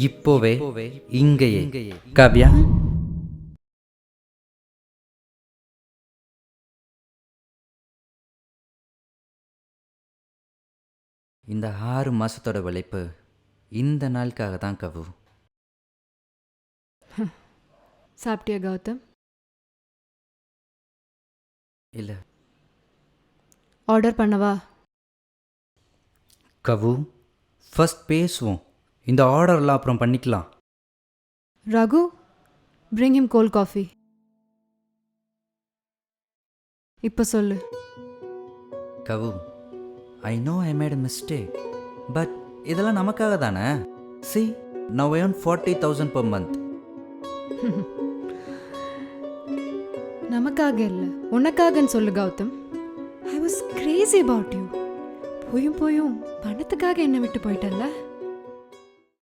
இப்போவே இங்கேயே. காவ்யா, இந்த 6 மாசத்தோட உழைப்பு இந்த நாளுக்காக தான் கவு. சாப்பிட்டியா கௌதம்? இல்லை ஆர்டர் பண்ணவா? கவு, ஃபர்ஸ்ட் பேசுவோம். இந்த ஆர்டர்லாம் அப்புறம் பண்ணிக்கலாம். Raghu, bring him cold coffee. இப்போ சொல்லு. கவு, I know I made a mistake, but இதெல்லாம் நமக்காக தானே. See, now I earn 40,000 per month. நமக்காக இல்லை, உனக்காகன்னு சொல்லு Gautham. I was crazy about you. போயும் பணத்துக்காக என்னை விட்டு போயிட்டல்ல.